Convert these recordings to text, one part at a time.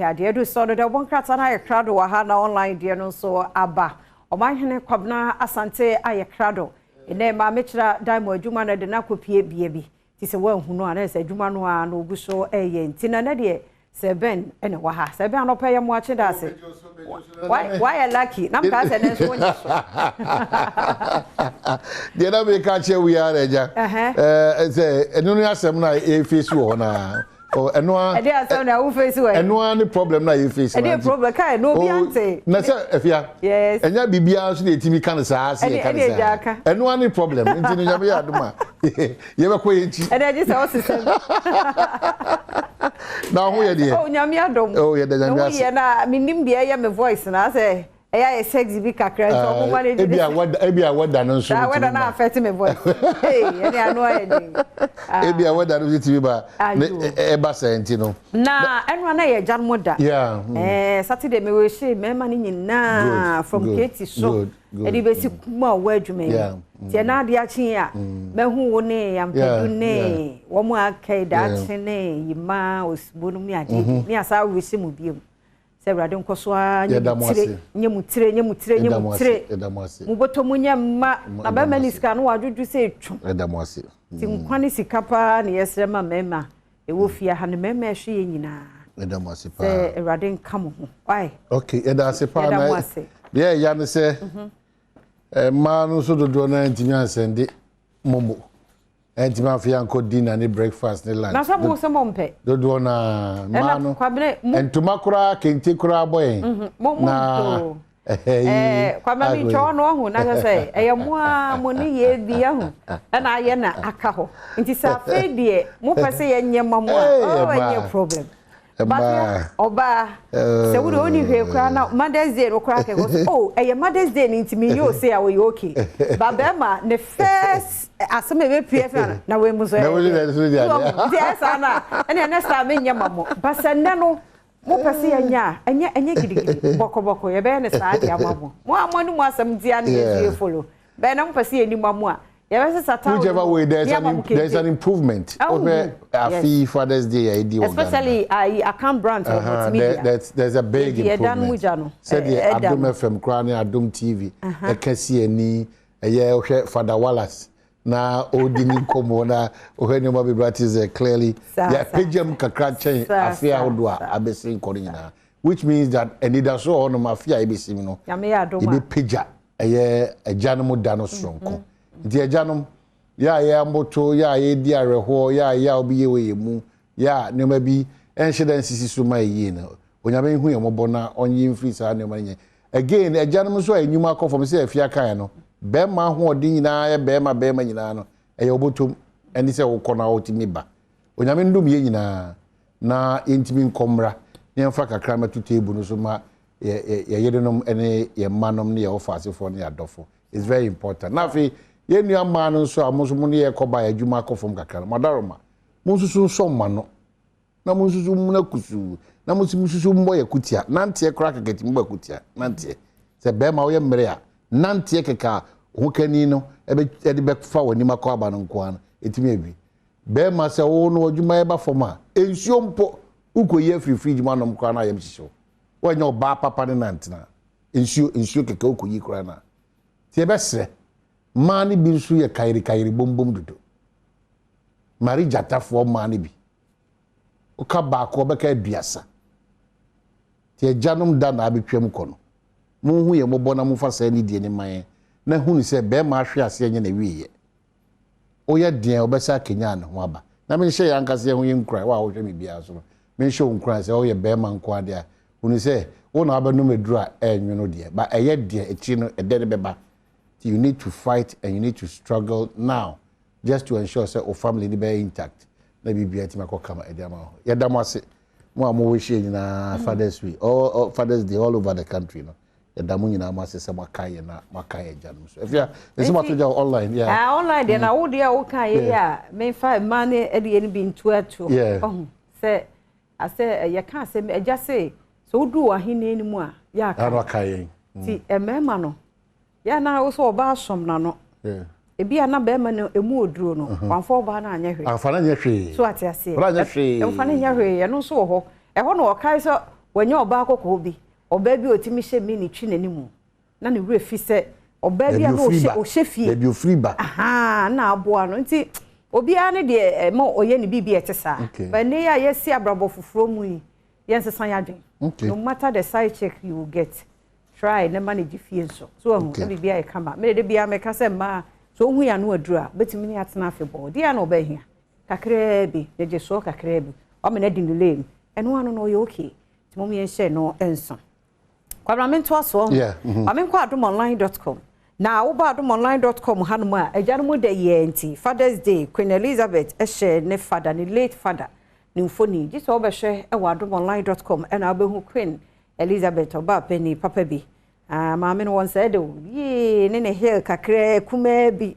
here dear do so the one crata na crado wa ha na online dear no so aba omanhene kwabna asante aye crado ene ma mechira daimo adwuma na de na kopie bia bi ti se wan hunu ana se adwuma no a no ogu so eye ntina na de Seben ene wa ha seben anopa ye mo ache da se why are lucky nam ka se ne so onye so de na me ka che we are eja say enu no asem na e face wo na o enu a e dey asem na wo face wo enu a ni problem na e face na e dey problem kai no bi ante na se efia yes enya bibia so na etimi kan sa ase kan sa enu a ni problem nti no nyabe aduma ye be ko ye nchi e dey say o system na ho ye de oh nyame adom oh ye de nyame ase no ye na minim bia ye me voice na say eya sexy bi kakra so mo manage ebia wada no so wada na affect me voice hey ene anu aye din ebia wada no tv ba e ba senti no na enu na ye janmo da Saturday me we she me ma ni nyina from Katie so e di be si kuma wa adwuma ti na ade achi a me hu wo ne yam pedu ne wo mu akai da achi ne yima osbonu mi ade ni asa we si mu biem Sebrade nkoso a nyemutire mu botomu nyemma na ba maniska no wadwudwu se etwu edamwase ti nkwane sikapa na yesrema mema ewo fia ha ne mema ehwe nyina edamwase pa Sebrade nkamo ho ai okay edamwase pa na ye ya ne se ma no so dodo na ntimi ansende momo enti ma fia nko dinner ni breakfast ni lunch na so mo se mompe dodo na ma no entuma kura kente kura boy na kwa ma mi cho no hu na se eye mo a mo ni ye bia hu na ye na aka ho nti sa fe die mo pese ye nyema mo a any problem but oba se wo oni hwe kura na Mother's Day no kura ke go oh eye Mother's Day ni nti mi yo say a we okay babema ne first aseme be pf na we mu so na we dey so dia dia sana ene next time nyema mo basenne no mo pese enya gidigidi bokoboko ye be ne sa dia mamo mo amonu mo asem dia na ye follow be na mo pese eni mamo a whichever way there's an improvement over a Father's Day especially account brand there's a big improvement said the Adom FM crown Adom TV e kasi ani ye Father Wallace na odini komo na oheni mo be practice clearly ya pejam kakra chen afia hodo a abesin kori nyina which means that anida so ono mafia ebesim no ibe peja eye ajanum dano stronko nti ajanum ya ya mboto ya ye di areho ya obi ye we mu ya nema bi enhyedan sisi so ma yi na onyame hu ye mobo na onye mfiri sa nema nye again ajanum so enyuma akofom se afia kan no be ma ho odi nyina ya be ma nyina no eye obotom eni se wo kona otimi ba onyame ndum ye nyina na entimi nkomra ne mfa kakra matutu ebu no so ma ye yedenom ene ye manom ne ye ofasefo ne adofo it's very important na fi ye nua ma no so amoso mu ne ye koba adwuma akofom kakra madaroma munsusu so ma no na munsusu mu na kusu na munsusu mbo ye kutia nante kra kaketi mbo kutia nante se be ma wo ye mre a nante keka hokani no ebe be fa wani makọ aba no nko an etimi ebi be ma se wo no adwuma e ba foma ensuo mpo ukoyi afiri fridge ma no mko na ye mhihyo wanya oba papa ne nantina ensuo keka ukoyi kra na tie be sre mani bi nsu ye kairi bombom dudu mari jatafo mani bi uka ba ko be ka aduasa tie janum da na abetwam kono mu hu ye mobo na mu fa sa ni die ni man na hu ni se be ma hwe ase anya na wiye oya den obesa kenya na ho aba na me hye yankase hu ye nkura wa wo hwe me bia so me hye nkura se o ye be ma nko ade a hu ni se wo na abanu medura enwono de ba eye de echi no ede de beba. You need to fight and you need to struggle now just to ensure that your family ni be intact na bibia ti makọ kama edama ho ya damase mo amo we share na Father's Day all Father's Day all over the country no ya damu nyina amase se makaye na makaye janum so if ya ese matoja online online dey na wo dey wo kan ye ya me fa man e dey ni bi ntu atu se ase ya kan se eja se so wodu wa hene ni mu a ya kan akaye ti emema no ya na wo so oba asom na no ebi ana be ma no emu oduro no wanfo oba na anya hwe amfa na nya hwe so ate ase anya hwe amfa na nya hwe ye no so ho e ho no okai so Wenye oba kokko bi oba bi otimi hye mi ni twi nanimu na ne wura fi se oba bi na o hye fie baby o free ba aha na aboa no nti obi a ne de mo oye ne bibi etesa but ne ya yesi abrabo fufuro mu yi yensesan yadwen no matter the side check you will get try ne manage fie so bibi a kama me de bia me ka se ma so hu ya no adura betimi ne atena afebo dia na oba hia kakra bi de je so kakra bi o me na di ne lane eno ano no ye okay timo me enhye no enso kwabra me nto aso amenkwa adomonline.com na wo ba adomonline.com hanum a agyanum de ye nti Father's Day Queen Elizabeth ehye ne father ne late father ne mfoni ji so obehwe e wa adomonline.com e na obehu Queen Elizabeth oba peni papa bi maame no won say de ye ne hill kakra kuma bi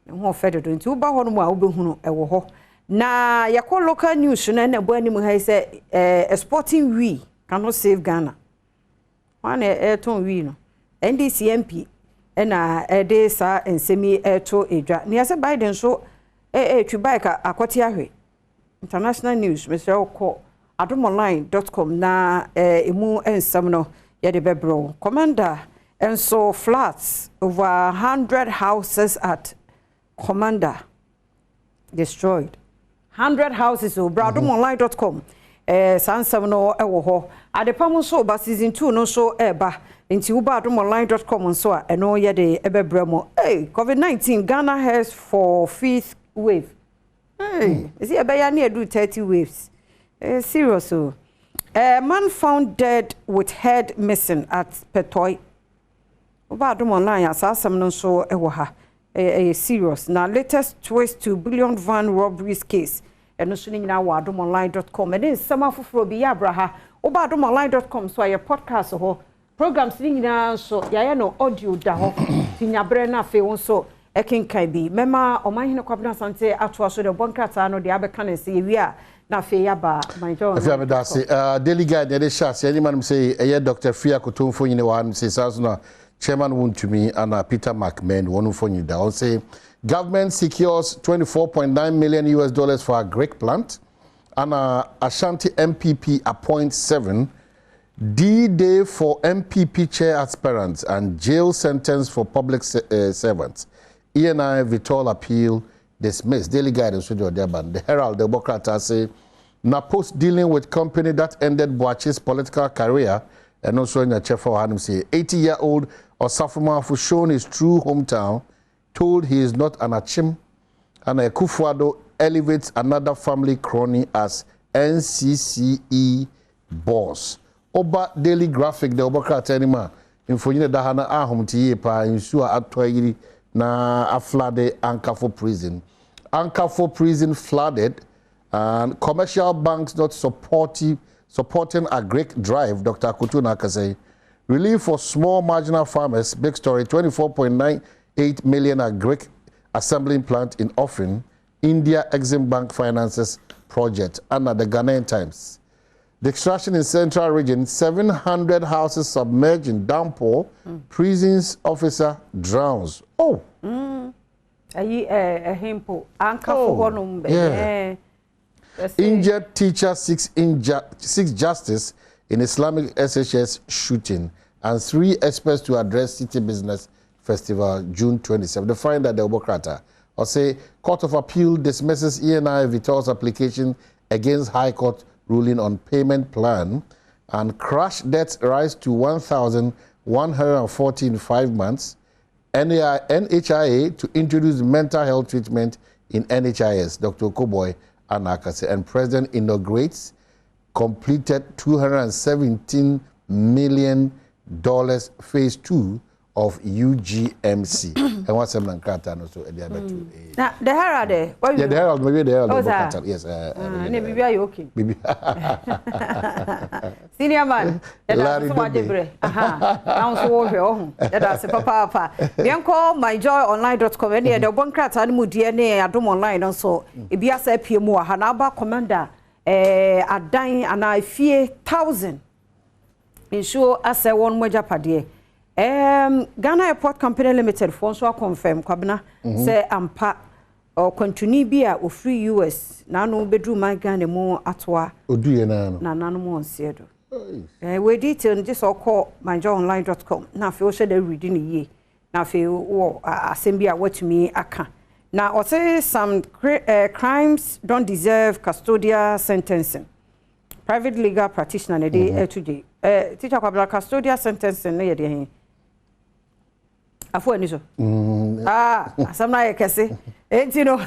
ho fedo do nti wo ba honum a obehu e wo ho na yakọ local news na bo anim ha say exporting we cannot save Ghana one ton we no NDCMP na de sa ensemi eto edwa ne ase Biden so twi bike akwoti ahwe international news Mr. Oko adomonline.com na emu ensam no ye de bebro commander enso flats over 100 houses at commander destroyed 100 houses over adomonline.com sansam no ewo ho adepam so ba season 2 no so eba nti wo ba adomonline.com so a eno ye de ebebramo COVID-19 Ghana has for 5th wave is it ebeya na do 30 waves serious so man found dead with head missing at Petoi wo ba adomonline asasam no so ewo ha serious na latest twist to billion van robberies case eno so ni nyina wa adomonline.com and sama foforo bi ya abraha wo ba adomonline.com so ya podcast ho programs ni nyina so ya no audio da ho tinyabre na fe won so ekenkan bi mema omanhene kwabna sante ato so de bonkrata no de abeka na se yewia na fe ya ba manjo afi ameda se daily guide de sha se any man say Dr. Fia Kotomfo nyine wa am say so na chairman Wontumi and Peter McMahon wonu for nyida on say government secures $24.9 million for a Greek plant and Ashanti MPP appoints 7 D-Day for MPP chair aspirants and jail sentence for public servants. ENI Vitol appeal dismissed. Daily guidance with your deban. The Herald, the Democrats say, na post dealing with company that ended Boachi's political career and also in the chef for Hanum say 80-year-old Osafuma who shown his true hometown told he is not an Achim and Kufuado elevates another family crony as NCCE boss. Oba Daily Graphic the Obokrat anima infonyine dahana ahom tiye pa insu atoyiri na aflade Ankafo prison. Ankafo prison flooded and commercial banks not supporting a Greek drive. Dr. Kutuna Kasei. Relief for small marginal farmers. Big story. 24.98 million a Greek assembling plant in Offin. India Exim Bank finances project. Under the Ghanaian Times. The extraction in central region, 700 houses submerged in downpour. Prisons officer drowns. Oh. Injured teacher seeks justice in Islamic SHS shooting. And 3 experts to address City Business Festival June 27. They find that the Obokrata or say Court of Appeal dismisses ENI Vitol's application against High Court ruling on payment plan, and crash debts rise to 1,140 in 5 months. NHIA to introduce mental health treatment in NHIS. Dr. Koboy Anakase and President inaugurates completed $217 million phase 2 of UGMC. And what's a Nankata no so now the Herald yeah, the Herald maybe the Herald yes maybe are you okay senior man now so that's papa bianco myjoyonline.com and the bonkrata no mudie ne Adom online so e bia sa pie mu ha na ba commander adan ana fie 1000 insure ase won mojapade Ghana Airport Company Limited for so confirm kwabna say ampa or continue be a free US na no bedroom my Ghana mo atwa oduye na no na nanu mo nsiedo We detail just all call myjoyonline.com. Now if you share the reading ye. Now if you assembly what me aka. Now or say some crimes don't deserve custodial sentencing. Private legal practitioner dey today. Teacher kwabla custodial sentencing na ye dey. Afo ani so. Asam na ye kese. Enti no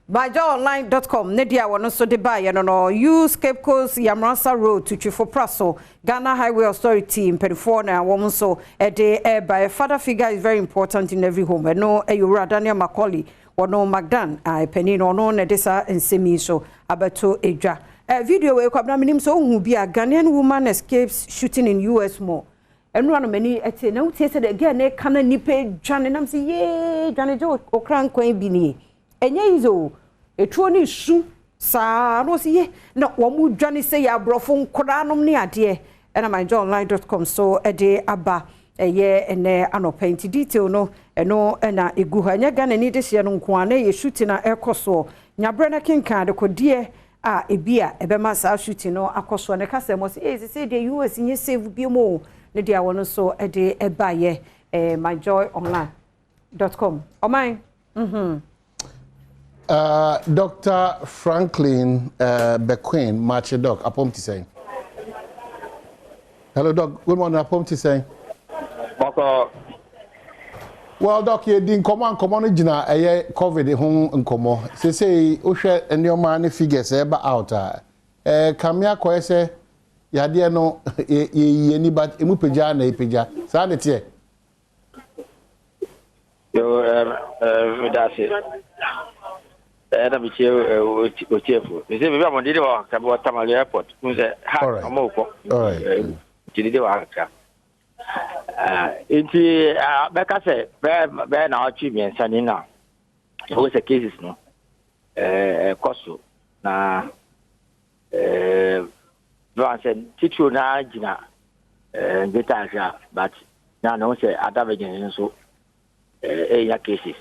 myjoyonline.com ne dia wono so de ba ye no use scapegoats Yamransa Road to Chifo Praso Ghana Highway Authority in Perifone na woman so de by a father figure is very important in every home. No Eyura Daniel Macaulay wono Magdan penny no no ne desa ensemi so abato edwa. Video we kwabna minim so hu bi a Ghanaian woman escapes shooting in US mall. And one of many at say no say again they can nipe John and I'm say ye Johnny Joe okran kwan bi ni. Enye izo etro ni su sa no say na wo mu Johnny say ya brofo nkora nom ni ade e na myjoyonline.com so e de aba eye ene anopaint detail no eno na egu ha nya Ghana ni de hye no nko ana ye shooting na ekoso nyabre na kenkan de kodie a ebia ebema sa shooting no akoso ne kase mo say the US nye save bi mo ne dia wono so e de ebaye myjoyonline.com omai Dr. Franklin Bequin Machedok apom ti say. Hello doc, good morning apom ti say. Well doc ye din common no gina eye covid ho nkomo say o hwe enioma ne figures e ba out kamia ko ese yade no ye ni but emu peja na epeja sa ne tie yo that's it na mi che o chefo mi se be amondide wa ka bo Tamale airport mu se ha amoko all right chidide wa ka inti beka se be na ochi mi ensani na o se cases no koso na Vansen titro na gina ngeta but na no say adabegin so ya cases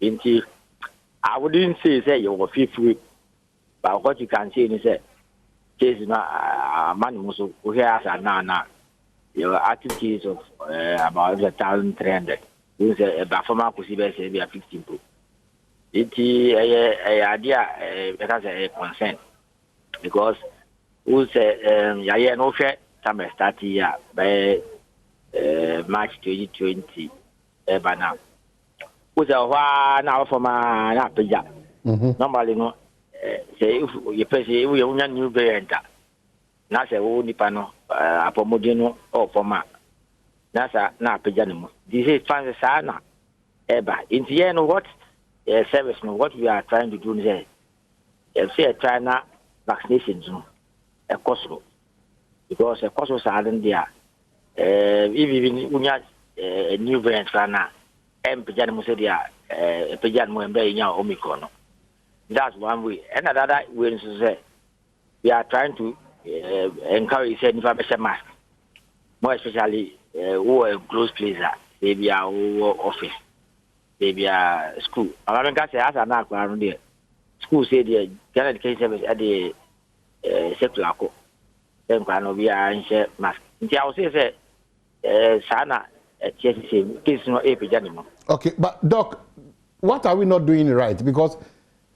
inti I wouldn't say you were free but what you can say is that cases na man muso here as na your activities of about 1,300 you say about former possible say be 15 people inti idea because a consent because who say ya no fair time start here by March 2020 by now who say now for my na peja normally no say if you pay say we unya new variant na say wo nipa no apomode no o forma na sa na peja no this is fans sa na eba in the end what service no what we are trying to do is say China vaccinations no ekoso because ekoso sa den dia even unya new variant kana peja no say dia peja no embe nya Omicron no that's one way and another way is say we are trying to encourage any mask more especially who are close places maybe our office maybe school I mean say as na around there school say the Ghana Education Service at the sector ako then can be a mask nti I will say sana case no epidemic. Okay, but doc, what are we not doing right? Because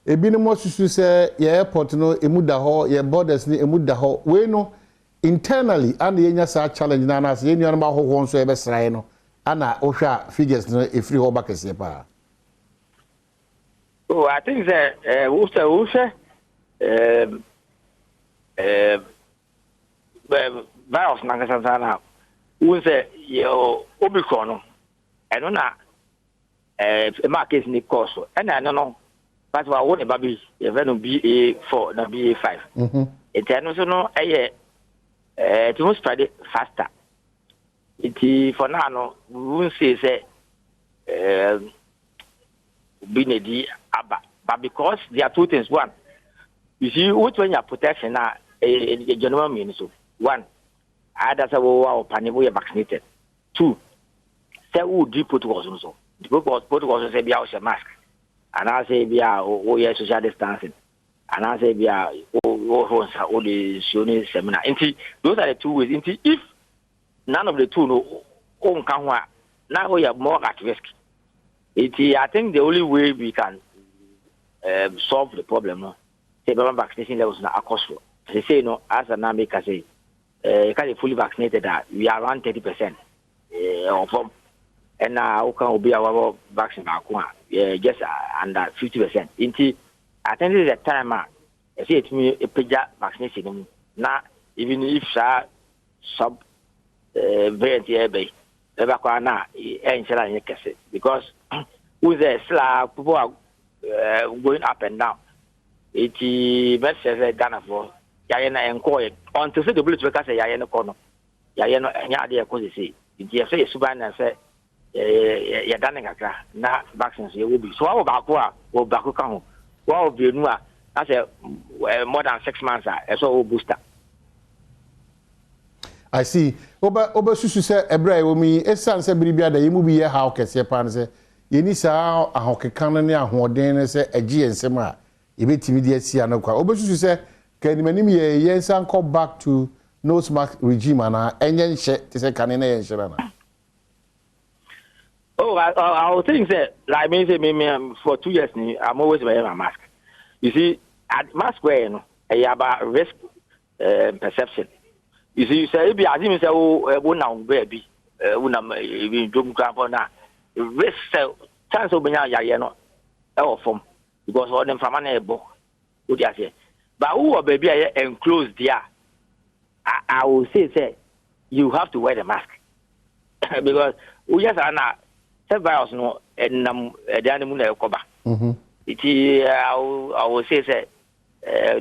ebini mo susu say your airport no emuda ho, your borders ni emuda ho. We no internally and yenya sa challenge na na say yenu ma ho ho so ebe sran no ana ohwa figures no efiri ho bakese pa. Oh, I think that virus na kasa na who say yo Omicron no eno na market ni course and I no but wa won e ba bi e ve no BA4 na BA5 it eno so no it must spread faster it for now no we won't say binedi aba but because there are two things one you see which one your protection na general means so one either say we are vaccinated. Two, say who do protocols also. The protocols say be a mask, and I say be a social distancing, and I say be a all the showing seminar. Those are the two ways. If none of the two no own can now we are more at risk. I think the only way we can solve the problem, say vaccination levels are across. They say no, as an America say, can fully vaccinated that we are around 30% of them, and now can be our vaccine just under 50%. I think this is a time. I say it me a pija vaccination. Now even if sub variant here because with the slab people are going up and down. It's best says Ghana for Yayana and Coy until the blue because Yayana corner. Yayana and Yadia Cosi. If you say Suban and say Yadanaka, now vaccines you will be so about or Bakukan. Wow, Binua, that's more than 6 months. I saw booster. I see. Oba susu se ebra e mi esan se biribia da yemu bi ye how kese pan se yeni sa ahokekan ne ahoden ne se agi ensem a yebetimi de asia no kwa. Oba susu se kanimanim ye yensan come back to nose mask regime na enye nhye te se kan na ye nhye na. Oh, I was saying that like me say me for 2 years I'm always wearing my mask. You see, at mask wearing about risk perception. You see, say if you ask me say oh now baby even don't grab na risk chance of being ya no or form because all them from an book what you say. But who baby enclosed there, I will say you have to wear the mask because we just are not virus no the animal na cover. It I will say this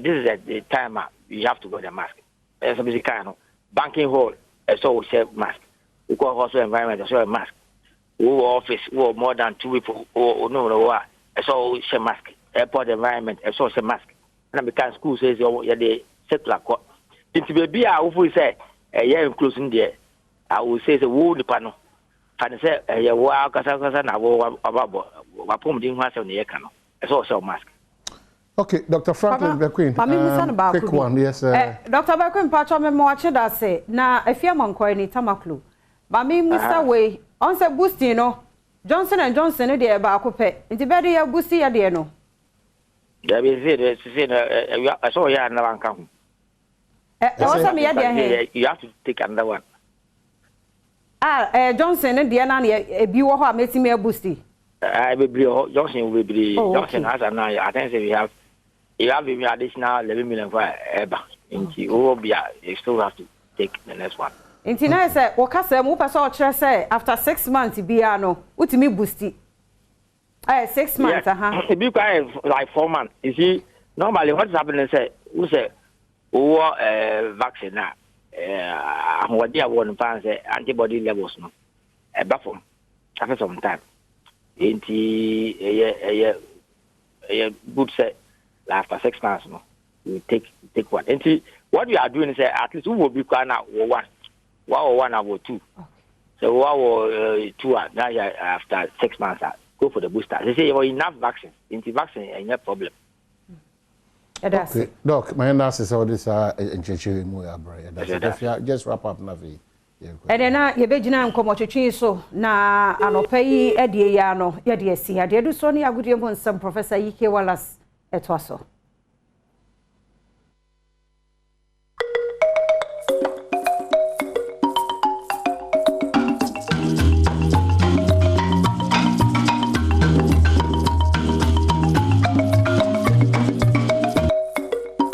is the time you have to wear the mask. As a kind of banking hall, so we share mask. We call also environment, so a mask. We office, we more than 2 people, or no, so we share mask. Airport environment, so share mask. And because school says you're the settler court. It will be our who say a year including there. I will say the wood panel. And say a wow, Casacas, I will about pum didn't answer the econo. I saw mask. Okay, Dr. Franklin Bequin. Quick one, yes. Dr. Bequin, Pacha, me watch that say. Now, if you're Moncoini, Tamaklu. Mami, Mr. Way, on the boosting, no. Johnson and Johnson, dear Bacope. In the bed, you're boosty, dear no. There is I saw you never come. You have to take another one. Johnson and Diana, a viewer making me a boosty. I will be Johnson will be Johnson has an I think you have additional 11 million for ever. You still have to take the next one. In Tina said, Wakasa Mupa say after 6 months, Biano, what me boosty? 6 months, It be quiet like 4 months. You see, normally what's happening say, who say, vaccine now, what they want to say antibody levels no, a buffer after some time. A good set after 6 months, no, you take one. And what we are doing is at least we will be going out one or two. So 2 now after 6 months, go for the booster. They say you have enough vaccine. Into vaccine, ain't no problem. Okay, Doc, my answer is all this. Just wrap up, Navi. And then you begin to come to so na anopai edie ya no ye de si ade do so ne agudie mo nsem Professor Ike Wallace etwaso.